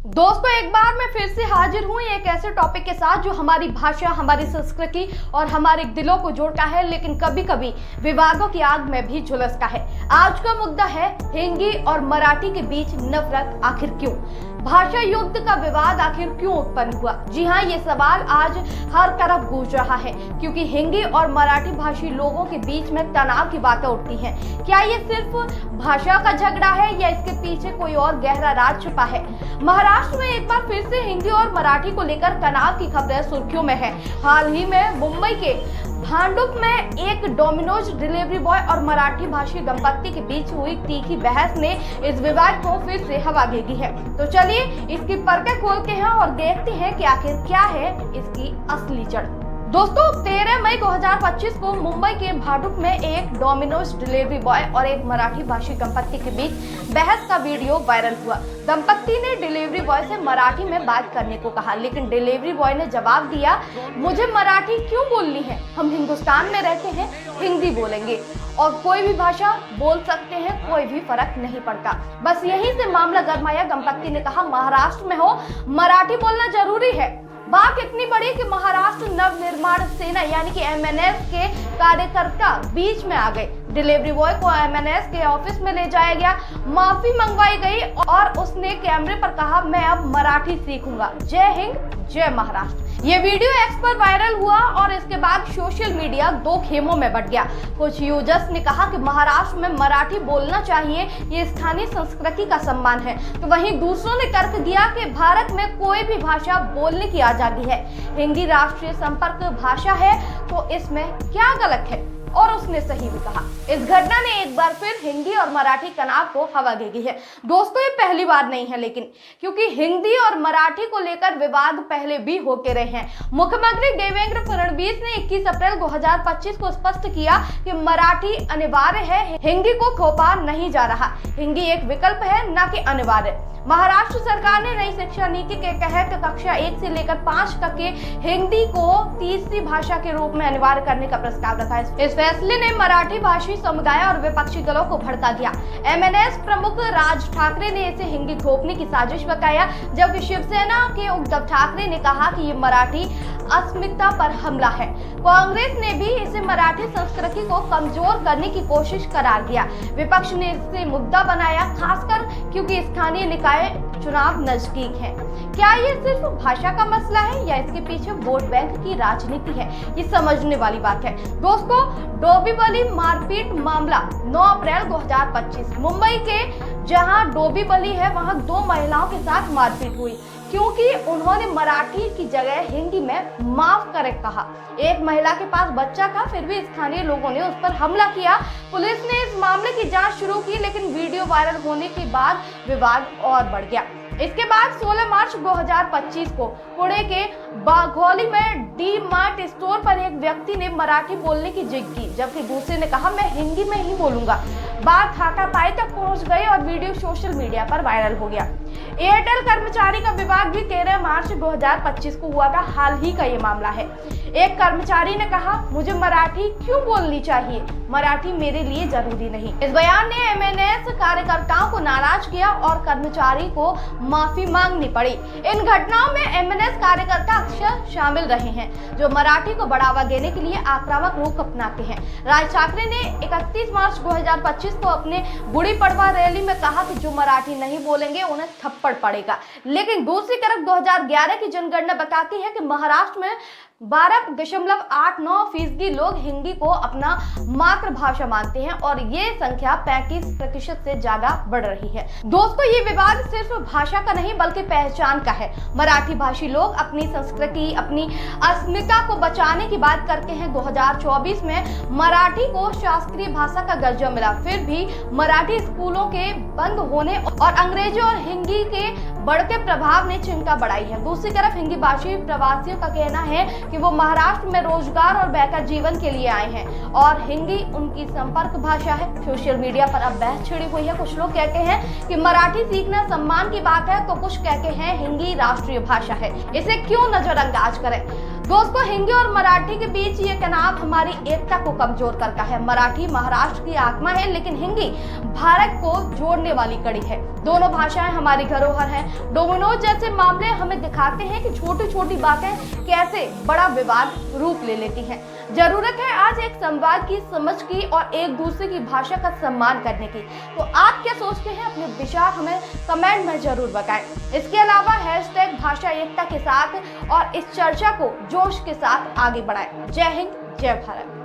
दोस्तों, एक बार मैं फिर से हाजिर हूँ एक ऐसे टॉपिक के साथ जो हमारी भाषा, हमारी संस्कृति और हमारे दिलों को जोड़ता है, लेकिन कभी कभी विवादों की आग में भी झुलसता है। आज का मुद्दा है हिंदी और मराठी के बीच नफरत आखिर क्यों? भाषा युद्ध का विवाद आखिर क्यों उत्पन्न हुआ? जी हाँ, ये सवाल आज हर तरफ गूंज रहा है, क्योंकि हिंदी और मराठी भाषी लोगों के बीच में तनाव की बातें उठती हैं। क्या ये सिर्फ भाषा का झगड़ा है या इसके पीछे कोई और गहरा राज छुपा है? महाराष्ट्र में एक बार फिर से हिंदी और मराठी को लेकर तनाव की खबरें सुर्खियों में है। हाल ही में मुंबई के भांडुप में एक डोमिनोज डिलीवरी बॉय और मराठी भाषी दंपत्ति के बीच हुई तीखी बहस ने इस विवाद को फिर से हवा दे दी है। तो चलिए इसकी परतें खोलते हैं और देखते हैं कि आखिर क्या है इसकी असली जड़। दोस्तों, 13 मई 2025 को मुंबई के भांडुप में एक डोमिनोज डिलीवरी बॉय और एक मराठी भाषी दंपत्ति के बीच बहस का वीडियो वायरल हुआ। दंपत्ति ने डिलीवरी बॉय से मराठी में बात करने को कहा, लेकिन डिलीवरी बॉय ने जवाब दिया, मुझे मराठी क्यों बोलनी है? हम हिंदुस्तान में रहते हैं, हिंदी बोलेंगे और कोई भी भाषा बोल सकते हैं, कोई भी फर्क नहीं पड़ता। बस यहीं से मामला गरमाया। दंपत्ति ने कहा, महाराष्ट्र में हो, मराठी बोलना जरूरी है। बात इतनी बड़ी कि महाराष्ट्र नवनिर्माण सेना यानी कि MNS के कार्यकर्ता बीच में आ गए। डिलीवरी बॉय को MNS के ऑफिस में ले जाया गया, माफी मंगवाई गई और उसने कैमरे पर कहा, मैं अब मराठी सीखूंगा। जय हिंद, जय महाराष्ट्र। ये वीडियो एक्स पर वायरल हुआ और इसके बाद सोशल मीडिया दो खेमों में बंट गया। कुछ यूजर्स ने कहा कि महाराष्ट्र में मराठी बोलना चाहिए, ये स्थानीय संस्कृति का सम्मान है, तो वहीं दूसरों ने तर्क दिया कि भारत में कोई भी भाषा बोलने की आजादी है, हिंदी राष्ट्रीय संपर्क भाषा है, तो इसमें क्या गलत है? और उसने सही भी कहा। इस घटना ने एक बार फिर हिंदी और मराठी तनाव को हवा दे दी है। दोस्तों, ये पहली बार नहीं है, लेकिन क्योंकि हिंदी और मराठी को लेकर विवाद पहले भी होते रहे हैं। मुख्यमंत्री देवेंद्र फडणवीस ने 21 अप्रैल 2025 को स्पष्ट किया कि मराठी अनिवार्य है, हिंदी को थोपा नहीं जा रहा। हिंदी एक विकल्प है, न कि अनिवार्य। महाराष्ट्र सरकार ने नई शिक्षा नीति के तहत कक्षा 1 से लेकर 5 तक के हिंदी को तीसरी भाषा के रूप में अनिवार्य करने का प्रस्ताव रखा है। इस फैसले ने मराठी भाषी समुदाय और विपक्षी दलों को भड़का दिया। MNS प्रमुख राज ठाकरे ने इसे हिंदी थोपने की साजिश बताया, जबकि शिवसेना के उद्धव ठाकरे ने कहा कि ये मराठी अस्मिता पर हमला है। कांग्रेस ने भी इसे मराठी संस्कृति को कमजोर करने की कोशिश करार दिया। विपक्ष ने इसे मुद्दा बनाया, खासकर क्योंकि स्थानीय निकाय चुनाव नजदीक है। क्या ये सिर्फ भाषा का मसला है या इसके पीछे वोट बैंक की राजनीति है? ये समझने वाली बात है। दोस्तों, डोंबिवली मारपीट मामला 9 अप्रैल 2025 मुंबई के जहां डोंबिवली है, वहां 2 महिलाओं के साथ मारपीट हुई क्योंकि उन्होंने मराठी की जगह हिंदी में माफ करे कहा। एक महिला के पास बच्चा था, फिर भी स्थानीय लोगों ने उस पर हमला किया। पुलिस ने इस मामले की जांच शुरू की, लेकिन वीडियो वायरल होने के बाद विवाद और बढ़ गया। इसके बाद 16 मार्च 2025 को पुणे के बाघोली में डी मार्ट स्टोर पर एक व्यक्ति ने मराठी बोलने की जिद की, जबकि दूसरे ने कहा, मैं हिंदी में ही बोलूंगा। बात हाथापाई तक पहुंच गई और वीडियो सोशल मीडिया पर वायरल हो गया। एयरटेल कर्मचारी का विवाद भी 13 मार्च 2025 को हुआ था। हाल ही का ये मामला है। एक कर्मचारी ने कहा, मुझे मराठी क्यों बोलनी चाहिए? मराठी मेरे लिए जरूरी नहीं। इस बयान ने MNS कार्यकर्ताओं को नाराज किया और कर्मचारी को माफी मांगनी पड़ी। इन घटनाओं में MNS कार्यकर्ता अक्सर शामिल रहे हैं, जो मराठी को बढ़ावा देने के लिए आक्रामक रुख अपनाते हैं। राज ठाकरे ने 31 मार्च 2025 को अपने गुड़ी पड़वा रैली में कहा कि जो मराठी नहीं बोलेंगे उन्हें थप्पड़ पड़ेगा। लेकिन दूसरी तरफ 2011 की जनगणना बताती है कि महाराष्ट्र में 12.89% लोग हिंदी को अपना मातृभाषा मानते हैं और ये संख्या 35% से ज्यादा बढ़ रही है। दोस्तों, ये विवाद सिर्फ भाषा का नहीं बल्कि पहचान का है। मराठी भाषी लोग अपनी संस्कृति, अपनी अस्मिता को बचाने की बात करते हैं। 2024 में मराठी को शास्त्रीय भाषा का दर्जा मिला, फिर भी मराठी स्कूलों के बंद होने और अंग्रेजी और हिंदी के बढ़ते प्रभाव ने चिंता बढ़ाई है। दूसरी तरफ हिंदी भाषी प्रवासियों का कहना है कि वो महाराष्ट्र में रोजगार और बेहतर जीवन के लिए आए हैं और हिंदी उनकी संपर्क भाषा है। सोशल मीडिया पर अब बहस छिड़ी हुई है। कुछ लोग कहते हैं कि मराठी सीखना सम्मान की बात है, तो कुछ कहते हैं हिंदी राष्ट्रीय भाषा है, इसे क्यों नजरअंदाज करें। दोस्तों, हिंदी और मराठी के बीच ये तनाव हमारी एकता को कमजोर करता है। मराठी महाराष्ट्र की आत्मा है, लेकिन हिंदी भारत को जोड़ने वाली कड़ी है। दोनों भाषाएं हमारी धरोहर हैं। डोमिनोज जैसे मामले हमें दिखाते हैं कि छोटी छोटी बातें कैसे बड़ा विवाद रूप ले लेती हैं। जरूरत है आज एक संवाद की, समझ की और एक दूसरे की भाषा का सम्मान करने की। तो आप क्या सोचते हैं? अपने विचार हमें कमेंट में जरूर बताएं। इसके अलावा हैशटैग भाषा एकता के साथ और इस चर्चा को जोश के साथ आगे बढ़ाएं। जय हिंद, जय भारत।